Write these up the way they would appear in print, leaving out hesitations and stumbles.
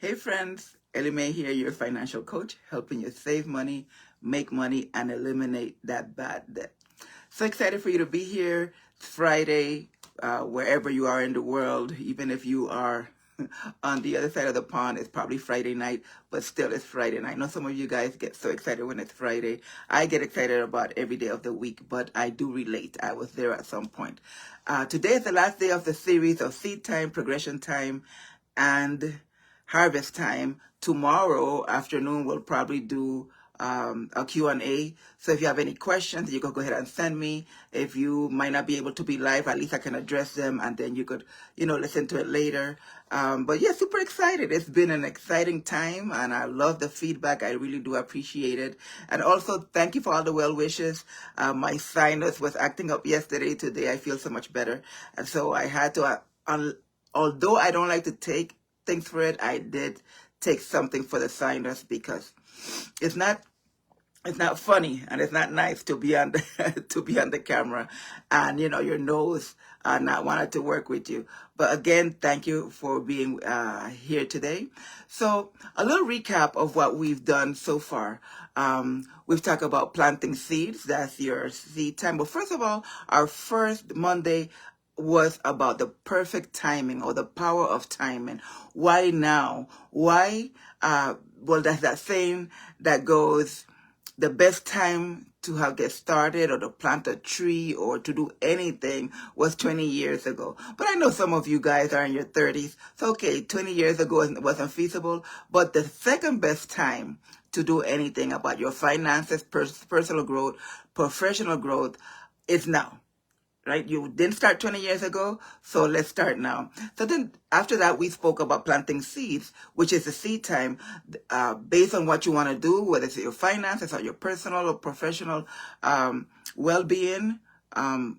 Hey friends, Ellie Mae here, your financial coach, helping you save money, make money, and eliminate that bad debt. So excited for you to be here. It's Friday, wherever you are in the world, even if you are on the other side of the pond, it's probably Friday night, but still it's Friday night. I know some of you guys get so excited when it's Friday. I get excited about every day of the week, but I do relate. I was there at some point. Today is the last day of the series of seed time, progression time, and harvest time. Tomorrow afternoon, we'll probably do a Q&A. So if you have any questions, you can go ahead and send me. If you might not be able to be live, at least I can address them, and then you could, listen to it later. But yeah, super excited. It's been an exciting time, and I love the feedback. I really do appreciate it. And also, thank you for all the well wishes. My sinus was acting up yesterday. Today, I feel so much better. And so I had to, although I don't like to take things for it, I did take something for the sinus because it's not funny and it's not nice to be on the to be on the camera and your nose not wanted to work with you. But again, thank you for being here today. So a little recap of what we've done so far. We've talked about planting seeds. That's your seed time. But first of all, our first Monday was about the perfect timing or the power of timing. Why now? Why? Well, that's that saying that goes, the best time to have get started or to plant a tree or to do anything was 20 years ago. But I know some of you guys are in your 30s. So okay, 20 years ago wasn't feasible. But the second best time to do anything about your finances, personal growth, professional growth is now. Right? You didn't start 20 years ago, so let's start now. So then after that, we spoke about planting seeds, which is the seed time, based on what you want to do, whether it's your finances or your personal or professional well-being.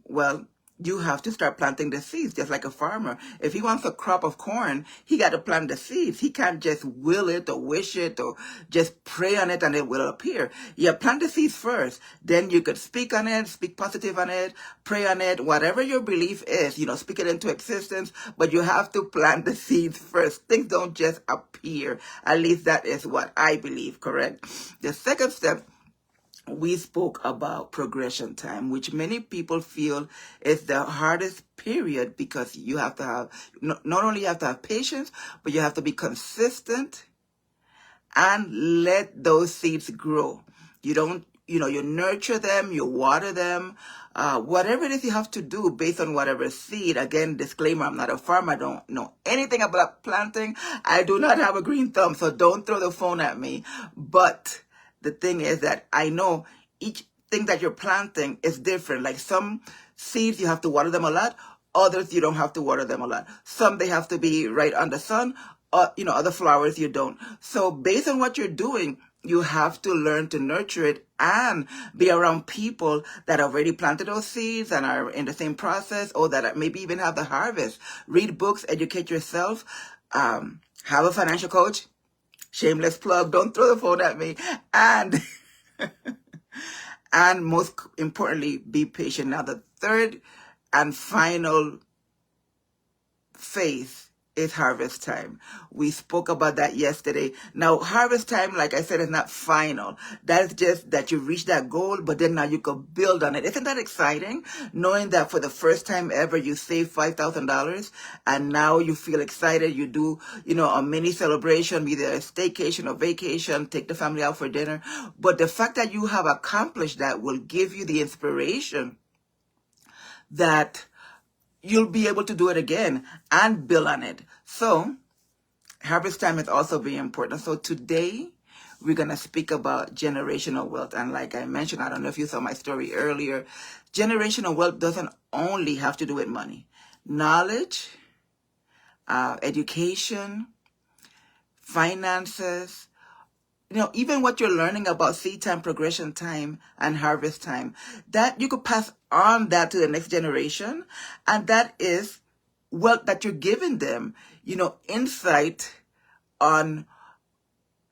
Well, you have to start planting the seeds, just like a farmer. If he wants a crop of corn, he got to plant the seeds. He can't just will it or wish it or just pray on it and it will appear. You plant the seeds first. Then you could speak on it, speak positive on it, pray on it, whatever your belief is, speak it into existence. But you have to plant the seeds first. Things don't just appear. At least that is what I believe, correct? The second step, we spoke about progression time, which many people feel is the hardest period because you have to have, not only you have to have patience, but you have to be consistent and let those seeds grow. You don't, you nurture them, you water them, whatever it is you have to do based on whatever seed. Again, disclaimer, I'm not a farmer. I don't know anything about planting. I do not have a green thumb, so don't throw the phone at me. But the thing is that I know each thing that you're planting is different. Like some seeds, you have to water them a lot. Others, you don't have to water them a lot. Some, they have to be right on the sun. Other flowers, you don't. So based on what you're doing, you have to learn to nurture it and be around people that already planted those seeds and are in the same process, or that maybe even have the harvest. Read books, educate yourself, have a financial coach. Shameless plug. Don't throw the phone at me. And and most importantly, be patient. Now, the third and final phase is harvest time. We spoke about that yesterday. Now, harvest time, like I said, is not final. That's just that you reach that goal, but then now you can build on it. Isn't that exciting? Knowing that for the first time ever, you save $5,000 and now you feel excited. You do, a mini celebration, either a staycation or vacation, take the family out for dinner. But the fact that you have accomplished that will give you the inspiration that you'll be able to do it again and build on it. So harvest time is also very important. So today we're going to speak about generational wealth. And like I mentioned, I don't know if you saw my story earlier, generational wealth doesn't only have to do with money. Knowledge, education, finances, even what you're learning about seed time, progression time, and harvest time, that you could pass on that to the next generation. And that is wealth that you're giving them, insight on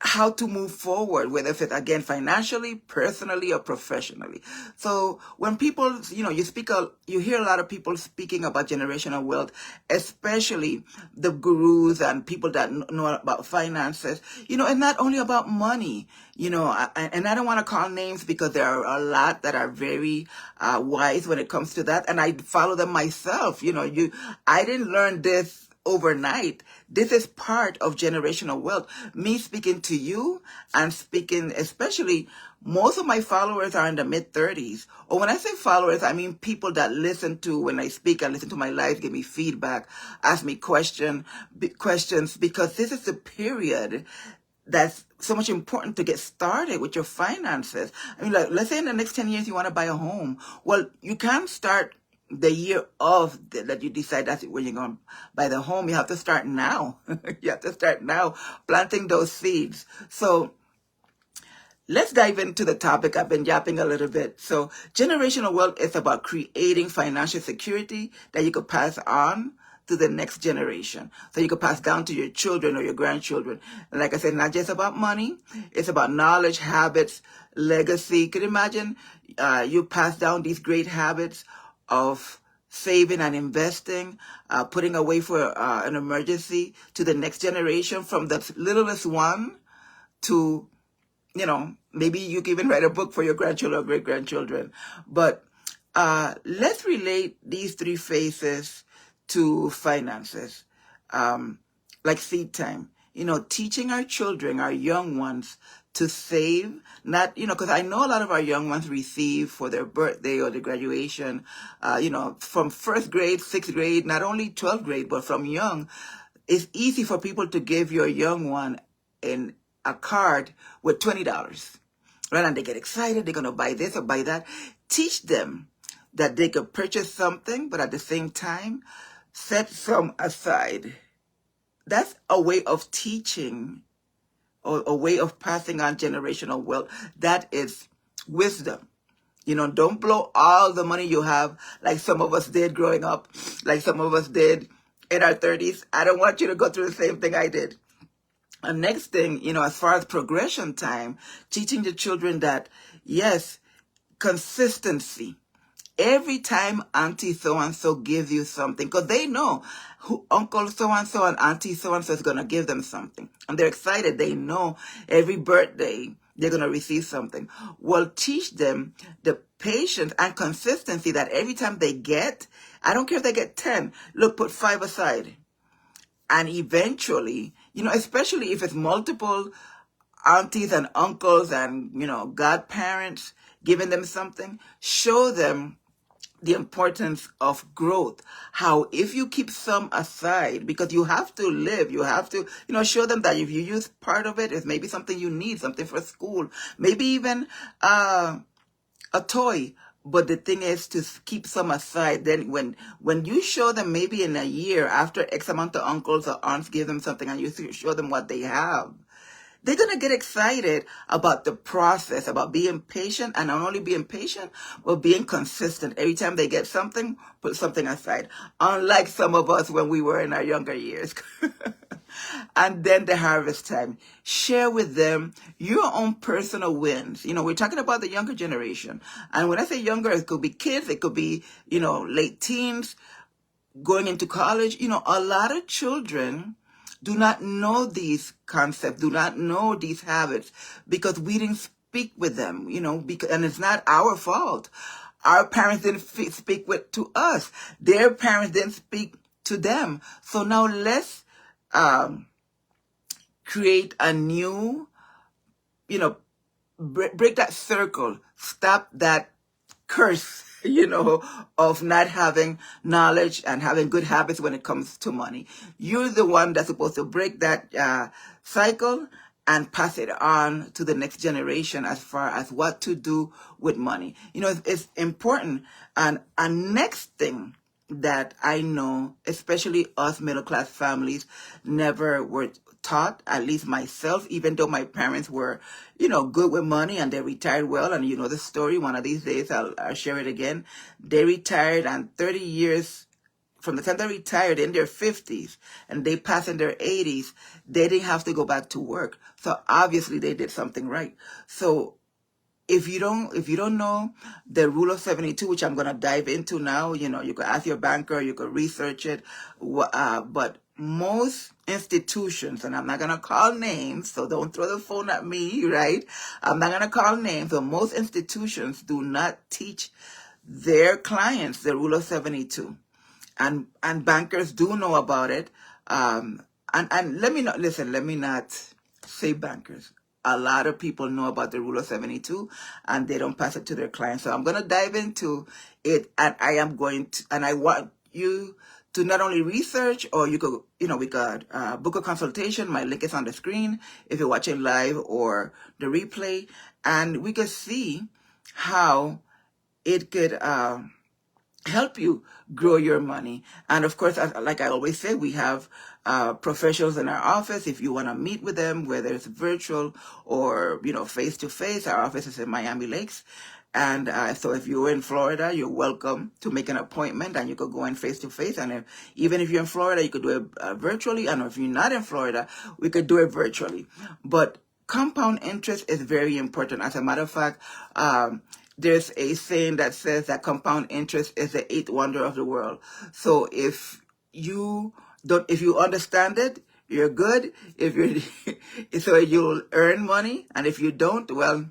how to move forward, whether it's again financially, personally, or professionally. So when people, you hear a lot of people speaking about generational wealth, especially the gurus and people that know about finances. It's not only about money. And I don't want to call names because there are a lot that are very wise when it comes to that, and I follow them myself. I didn't learn this overnight. This is part of generational wealth. Me speaking to you and speaking, especially, most of my followers are in the mid 30s. Or when I say followers, I mean people that listen to when I speak and listen to my live, give me feedback, ask me questions, because this is the period that's so much important to get started with your finances. I mean, like, let's say in the next 10 years you want to buy a home. Well, you can't start the year of that you decide that's when you're going to buy the home. You have to start now. You have to start now planting those seeds. So let's dive into the topic. I've been yapping a little bit. So generational wealth is about creating financial security that you could pass on to the next generation. So you could pass down to your children or your grandchildren. And like I said, not just about money. It's about knowledge, habits, legacy. Could you imagine you pass down these great habits of saving and investing, putting away for an emergency to the next generation, from the littlest one to, maybe you can even write a book for your grandchildren or great-grandchildren. But let's relate these three phases to finances, like seed time. Teaching our children, our young ones, to save, not, because I know a lot of our young ones receive for their birthday or their graduation, from first grade, sixth grade, not only 12th grade, but from young. It's easy for people to give your young one in a card with $20, right? And they get excited. They're going to buy this or buy that. Teach them that they could purchase something, but at the same time, set some aside. That's a way of teaching, or a way of passing on generational wealth. That is wisdom. Don't blow all the money you have like some of us did growing up, like some of us did in our 30s. I don't want you to go through the same thing I did. And next thing, as far as progression time, teaching the children that, yes, consistency. Every time Auntie so-and-so gives you something, because they know who Uncle so-and-so and Auntie so-and-so is going to give them something. And they're excited. They know every birthday they're going to receive something. Well, teach them the patience and consistency that every time they get, I don't care if they get 10, look, put 5 aside. And eventually, especially if it's multiple aunties and uncles and, godparents giving them something, show them the importance of growth. How if you keep some aside, because you have to live, you have to, show them that if you use part of it, it's maybe something you need, something for school, maybe even a toy. But the thing is to keep some aside. Then when you show them, maybe in a year, after X amount of uncles or aunts give them something and you show them what they have, they're going to get excited about the process, about being patient, and not only being patient, but being consistent. Every time they get something, put something aside. Unlike some of us when we were in our younger years. And then the harvest time. Share with them your own personal wins. We're talking about the younger generation. And when I say younger, it could be kids, it could be, late teens, going into college. A lot of children do not know these concepts, do not know these habits, because we didn't speak with them, and it's not our fault. Our parents didn't speak to us. Their parents didn't speak to them. So now let's create a new, break that circle, stop that curse, of not having knowledge and having good habits when it comes to money. You're the one that's supposed to break that cycle and pass it on to the next generation as far as what to do with money. It's important. And a next thing that I know, especially us middle-class families, never were taught, at least myself, even though my parents were, good with money and they retired well. And the story, one of these days I'll share it again. They retired, and 30 years from the time they retired in their 50s and they pass in their 80s, they didn't have to go back to work. So obviously they did something right. So if you don't know the rule of 72, which I'm going to dive into now, you could ask your banker, you could research it, but most institutions, and I'm not going to call names, so don't throw the phone at me, right? I'm not going to call names, but most institutions do not teach their clients the rule of 72. And bankers do know about it. And let me not say bankers. A lot of people know about the rule of 72 and they don't pass it to their clients. So I'm going to dive into it, and I want you to not only research, or we could book a consultation. My link is on the screen if you're watching live or the replay, and we could see how it could help you grow your money. And of course, like I always say, we have professionals in our office. If you want to meet with them, whether it's virtual or face to face, our office is in Miami Lakes. And so if you're in Florida, you're welcome to make an appointment, and you could go in face to face. And even if you're in Florida, you could do it virtually. And if you're not in Florida, we could do it virtually. But compound interest is very important. As a matter of fact, there's a saying that says that compound interest is the eighth wonder of the world. So if you understand it, you're good. So you'll earn money, and if you don't, well,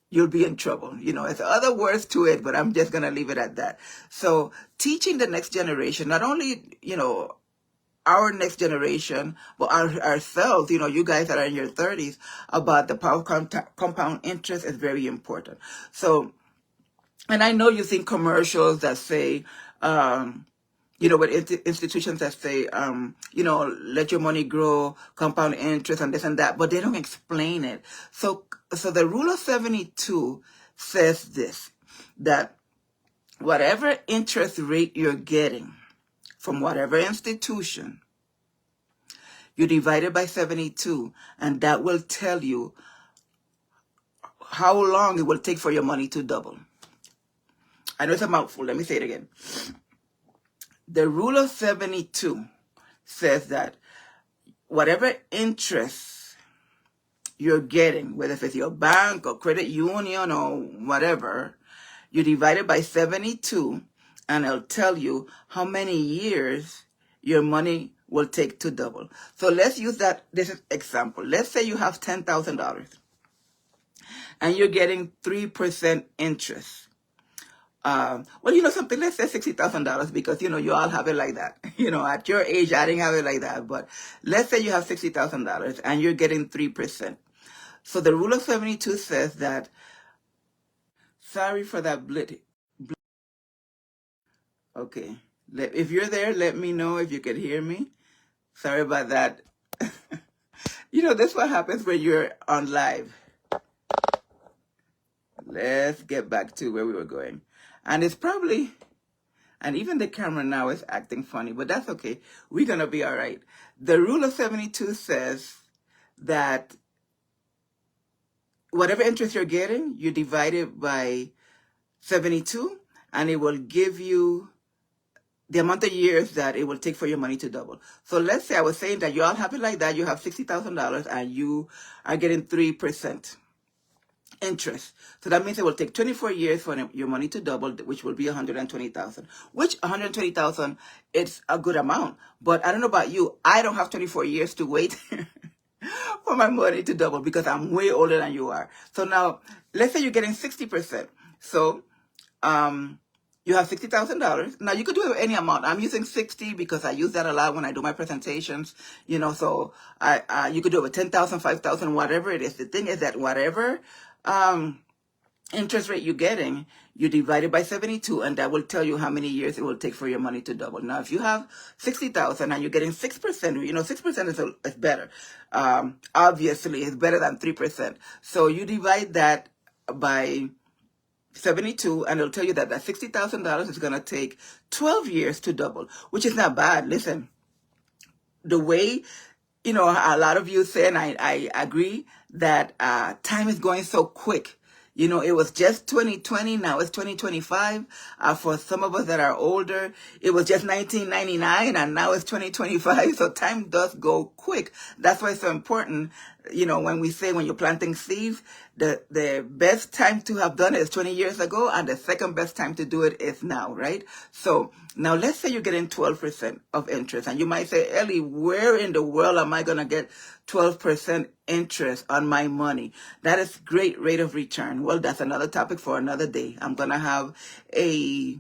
you'll be in trouble. It's other words to it, but I'm just gonna leave it at that. So teaching the next generation, not only our next generation, but ourselves, you guys that are in your 30s, about the power of compound interest is very important. So, and I know you think commercials that say, with institutions that say, let your money grow, compound interest, and this and that, but they don't explain it. So the rule of 72 says this, that whatever interest rate you're getting from whatever institution, you divide it by 72, and that will tell you how long it will take for your money to double. I know it's a mouthful. Let me say it again. The rule of 72 says that whatever interest you're getting, whether it's your bank or credit union or whatever, you divide it by 72, and it'll tell you how many years your money will take to double. So let's use this example. Let's say you have $10,000 and you're getting 3% interest. Well, something, let's say $60,000, because, you all have it like that. At your age, I didn't have it like that. But let's say you have $60,000 and you're getting 3%. So the rule of 72 says that, sorry for that blit. Okay. If you're there, let me know if you can hear me. Sorry about that. This is what happens when you're on live. Let's get back to where we were going. And it's probably, and even the camera now is acting funny, but that's okay. We're going to be all right. The rule of 72 says that whatever interest you're getting, you divide it by 72, and it will give you the amount of years that it will take for your money to double. So let's say I was saying that you all have it like that. You have $60,000 and you are getting 3% interest. So that means it will take 24 years for your money to double, which will be $120,000. Which $120,000, it's a good amount. But I don't know about you. I don't have 24 years to wait for my money to double, because I'm way older than you are. So now, let's say you're getting 60%. So, you have $60,000. Now you could do it with any amount. I'm using 60 because I use that a lot when I do my presentations. So you could do it with 10,000, 5,000, whatever it is. The thing is that whatever interest rate you're getting, you divide it by 72, and that will tell you how many years it will take for your money to double. Now, if you have 60,000 and you're getting 6%, 6% is better. Obviously, it's better than 3%. So you divide that by 72, and it'll tell you that $60,000 is going to take 12 years to double, which is not bad. Listen, the way, a lot of you say, and I agree, that time is going so quick. You know, it was just 2020. Now it's 2025. For some of us that are older, it was just 1999 and now it's 2025. So time does go quick. That's why it's so important. You know, when we say when you're planting seeds, the best time to have done it is 20 years ago, and the second best time to do it is now, right? So now let's say you're getting 12% of interest, and you might say, Ellie, where in the world am I going to get 12% interest on my money? That is great rate of return. Well, that's another topic for another day. I'm going to have a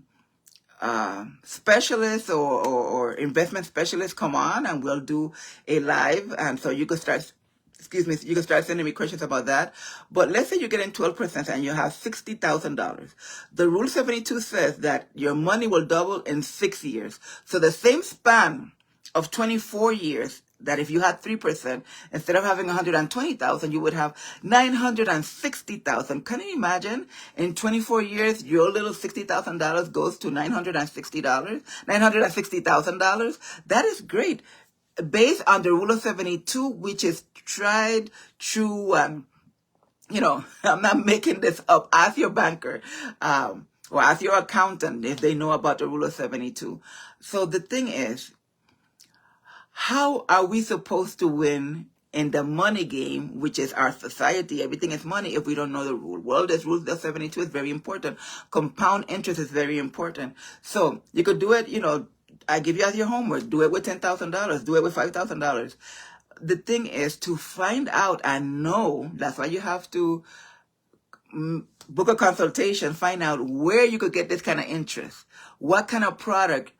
specialist or investment specialist come on, and we'll do a live, and so you can start, excuse me, you can start sending me questions about that. But let's say you're getting 12% and you have $60,000. The Rule 72 says that your money will double in 6 years. So the same span of 24 years, that if you had 3%, instead of having 120,000, you would have 960,000. Can you imagine? In 24 years, your little $60,000 goes to $960,000. That is great. Based on the Rule of 72, which is tried, true, you know, I'm not making this up. Ask your banker, or ask your accountant if they know about the Rule of 72. So the thing is, how are we supposed to win in the money game, which is our society? Everything is money if we don't know the rule. Well, this Rule of 72 is very important. Compound interest is very important. So you could do it, you know, I give you as your homework. Do it with $10,000. Do it with $5,000. The thing is to find out and know. That's why you have to book a consultation. Find out where you could get this kind of interest. What kind of product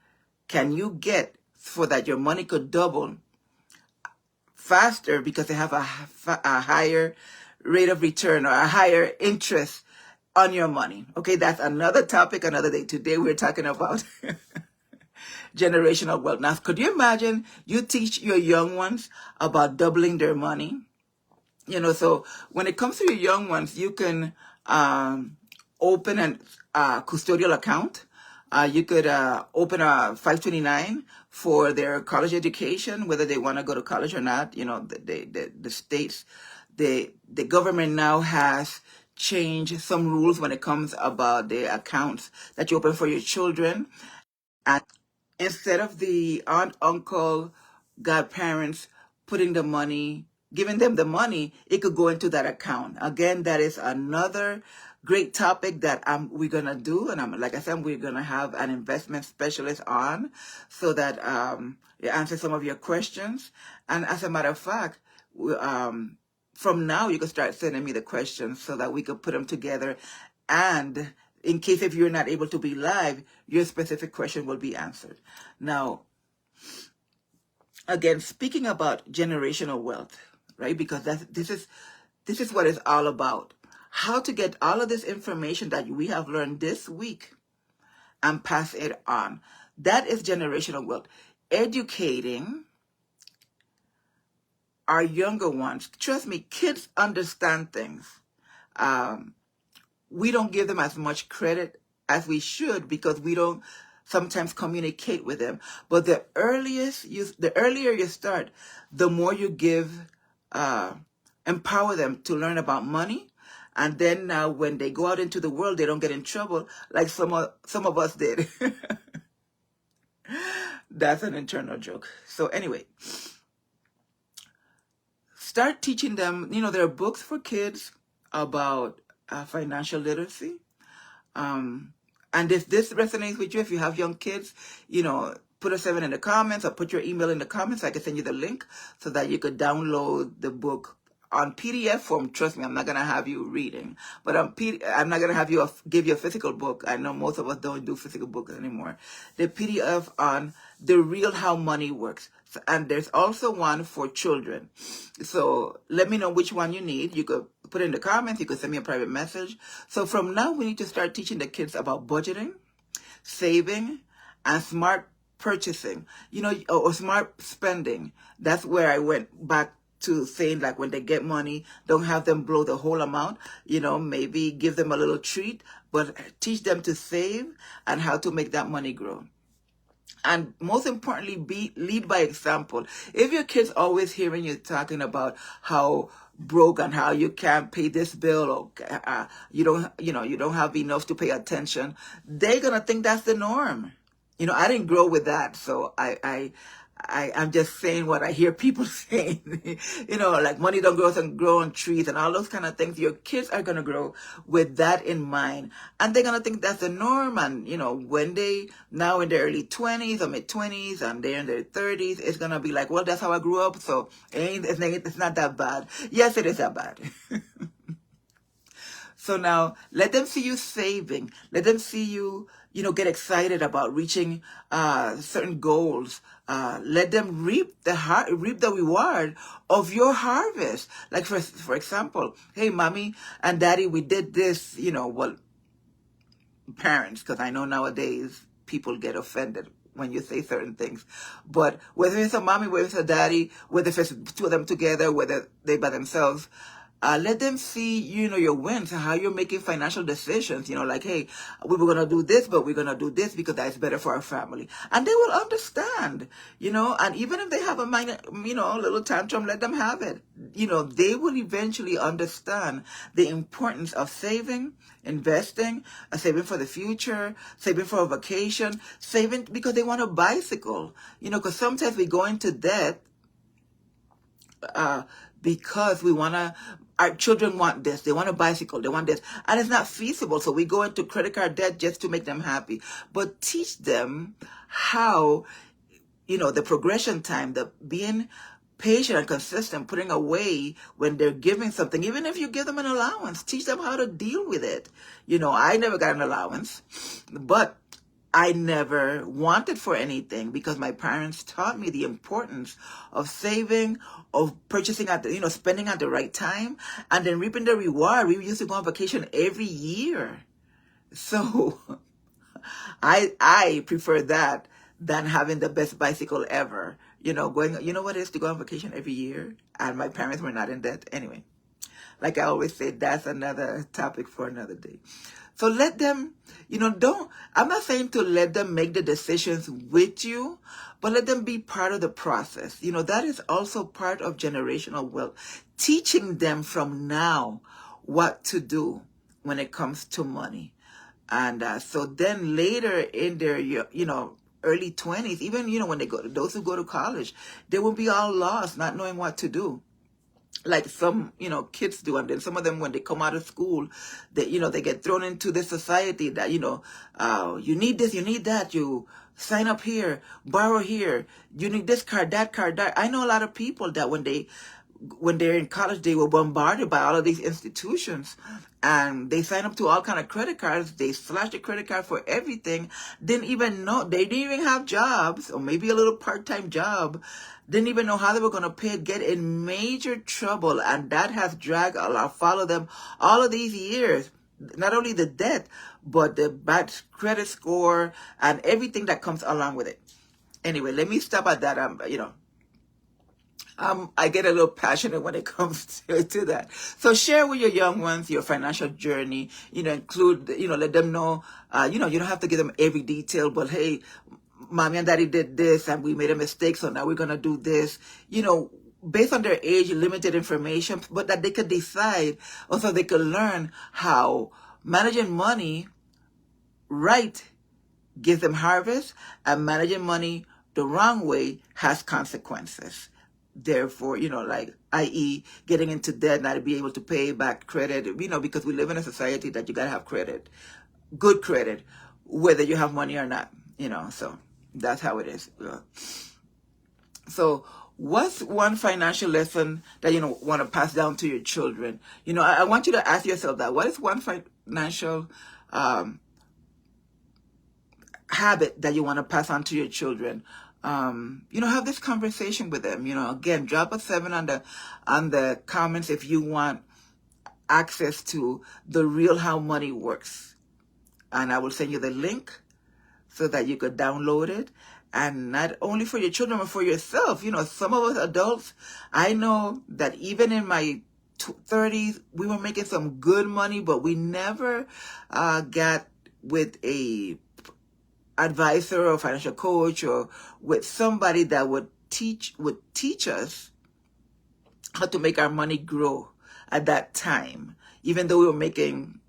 can you get so that your money could double faster because they have a higher rate of return or a higher interest on your money. Okay, that's another topic, another day. Today we're talking about generational wealth. Now, could you imagine you teach your young ones about doubling their money? You know, so when it comes to your young ones, you can open a custodial account. You could open a 529 for their college education, whether they want to go to college or not. You know, the states, the government now has changed some rules when it comes about the accounts that you open for your children. And instead of the aunt, uncle, godparents putting the money, giving them the money, it could go into that account. Again, that is another great topic that we're going to do. And like I said, we're going to have an investment specialist on so that you answer some of your questions. And as a matter of fact, from now, you can start sending me the questions so that we could put them together. And in case if you're not able to be live, your specific question will be answered. Now, again, speaking about generational wealth, right? Because this is what it's all about. How to get all of this information that we have learned this week and pass it on. That is generational wealth. Educating our younger ones. Trust me, kids understand things. We don't give them as much credit as we should because we don't sometimes communicate with them. But the earlier you start, the more you empower them to learn about money. And then now when they go out into the world, they don't get in trouble like some of us did. That's an internal joke. So anyway, start teaching them. You know, there are books for kids about financial literacy. And if this resonates with you, if you have young kids, you know, put a 7 in the comments or put your email in the comments. I can send you the link so that you could download the book on PDF form. Trust me, I'm not going to have you reading, but I'm not going to have you give you a physical book. I know most of us don't do physical books anymore. The PDF on the real how money works. And there's also one for children. So let me know which one you need. You could put it in the comments. You could send me a private message. So from now, we need to start teaching the kids about budgeting, saving, and smart purchasing, you know, or smart spending. That's where I went back to saying, like, when they get money, don't have them blow the whole amount. You know, maybe give them a little treat, but teach them to save and how to make that money grow. And most importantly, lead by example. If your kids always hearing you talking about how broke and how you can't pay this bill, or you don't have enough to pay attention, they're gonna think that's the norm. I didn't grow with that, so I'm just saying what I hear people saying. Like money don't grow on trees and all those kind of things. Your kids are gonna grow with that in mind, and they're gonna think that's the norm. And when they now in their early 20s or mid 20s, and they're in their 30s, it's gonna be like, well, that's how I grew up, so it's not that bad. Yes, it is that bad. So now let them see you saving. Let them see you, get excited about reaching certain goals. Let them reap the reward of your harvest. Like for example, hey, mommy and daddy, we did this. Well, parents, because I know nowadays people get offended when you say certain things. But whether it's a mommy, whether it's a daddy, whether it's two of them together, whether they by themselves, let them see, your wins, how you're making financial decisions. Like, hey, we were going to do this, but we're going to do this because that's better for our family. And they will understand, and even if they have a minor, little tantrum, let them have it. They will eventually understand the importance of saving, investing, saving for the future, saving for a vacation, saving because they want a bicycle, because sometimes we go into debt, because our children want this, they want a bicycle, they want this, and it's not feasible. So we go into credit card debt just to make them happy. But teach them how, the progression time, the being patient and consistent, putting away when they're giving something, even if you give them an allowance, teach them how to deal with it. I never got an allowance, but I never wanted for anything because my parents taught me the importance of saving, of purchasing spending at the right time, and then reaping the reward. We used to go on vacation every year. So I prefer that than having the best bicycle ever. What it is to go on vacation every year, and my parents were not in debt anyway. Like I always say, that's another topic for another day. So let them, I'm not saying to let them make the decisions with you, but let them be part of the process. That is also part of generational wealth. Teaching them from now what to do when it comes to money. And so then later in their, early 20s, even, when those who go to college, they will be all lost, not knowing what to do. Like some, kids do. And then some of them, when they come out of school, they get thrown into this society that, you need this, you need that, you sign up here, borrow here, you need this card, that card, that. I know a lot of people that when they're in college, they were bombarded by all of these institutions, and they sign up to all kind of credit cards. They slash the credit card for everything. Didn't even know, they didn't even have jobs, or maybe a little part-time job. Didn't even know how they were going to pay it, get in major trouble. And that has followed them all of these years. Not only the debt, but the bad credit score and everything that comes along with it. Anyway, let me stop at that. I get a little passionate when it comes to that. So share with your young ones your financial journey, include, let them know, you don't have to give them every detail, but hey, mommy and daddy did this and we made a mistake, so now we're going to do this, based on their age, limited information, but that they could decide, also they could learn how managing money right gives them harvest, and managing money the wrong way has consequences. Therefore, like, i.e., getting into debt, not to be able to pay back credit, because we live in a society that you got to have credit, good credit, whether you have money or not, so that's how it is. So what's one financial lesson that, want to pass down to your children? I want you to ask yourself that. What is one financial habit that you want to pass on to your children? Have this conversation with them. Again, drop a 7 on the comments if you want access to the real how money works. And I will send you the link so that you could download it. And not only for your children, but for yourself. Some of us adults, I know that even in my 30s, we were making some good money, but we never got with a advisor or financial coach or with somebody that would teach us how to make our money grow at that time, even though we were making,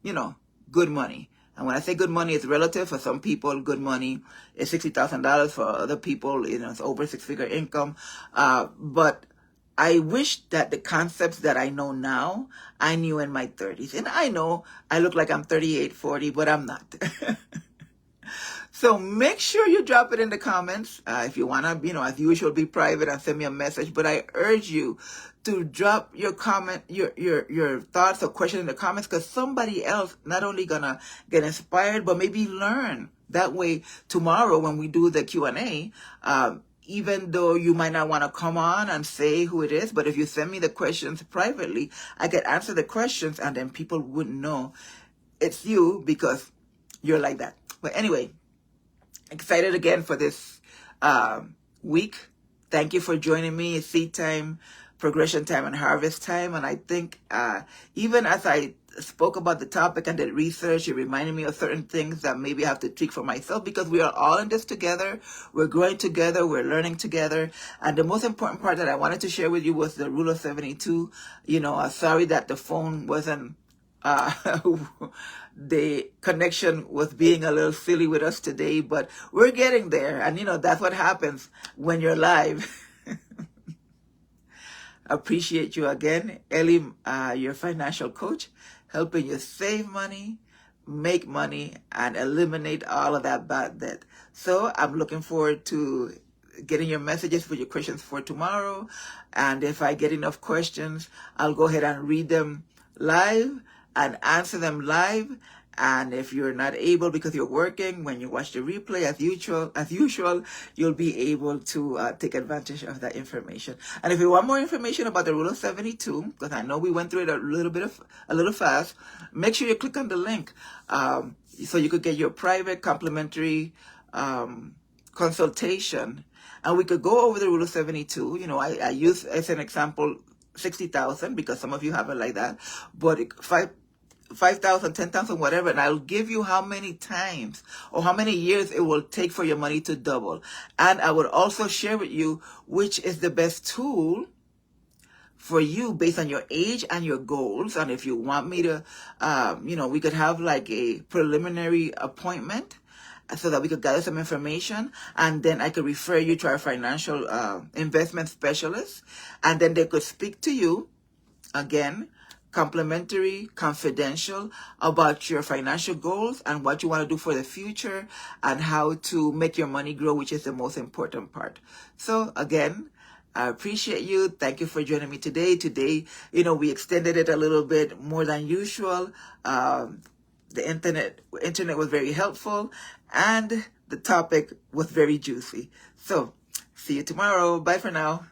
good money. And when I say good money, it's relative. For some people, good money is $60,000. For other people, it's over six-figure income. But I wish that the concepts that I know now, I knew in my 30s. And I know I look like I'm 38, 40, but I'm not. So make sure you drop it in the comments. If you want to, as usual, be private and send me a message. But I urge you to drop your comment, your thoughts or questions in the comments, because somebody else not only gonna get inspired, but maybe learn. That way, tomorrow when we do the Q&A, even though you might not want to come on and say who it is, but if you send me the questions privately, I can answer the questions, and then people wouldn't know it's you because you're like that. But anyway, excited again for this week. Thank you for joining me. It's seed time, progression time, and harvest time. And I think even as I spoke about the topic and did research, it reminded me of certain things that maybe I have to tweak for myself, because we are all in this together. We're growing together. We're learning together. And the most important part that I wanted to share with you was the rule of 72. Sorry that the phone wasn't the connection was being a little silly with us today, but we're getting there. And that's what happens when you're live. Appreciate you again. Ellie, your financial coach, helping you save money, make money, and eliminate all of that bad debt. So I'm looking forward to getting your messages for your questions for tomorrow. And if I get enough questions, I'll go ahead and read them live and answer them live. And if you're not able because you're working, when you watch the replay, as usual, you'll be able to take advantage of that information. And if you want more information about the rule of 72, because I know we went through it a little fast, make sure you click on the link so you could get your private complimentary consultation, and we could go over the rule of 72. I use as an example 60,000 because some of you have it like that, but 5,000, 10,000, whatever, and I'll give you how many times or how many years it will take for your money to double. And I would also share with you which is the best tool for you based on your age and your goals. And if you want me to, we could have like a preliminary appointment so that we could gather some information, and then I could refer you to our financial investment specialist, and then they could speak to you again, complimentary, confidential, about your financial goals and what you want to do for the future and how to make your money grow, which is the most important part. So again, I appreciate you. Thank you for joining me today. Today, we extended it a little bit more than usual. The internet was very helpful, and the topic was very juicy. So see you tomorrow. Bye for now.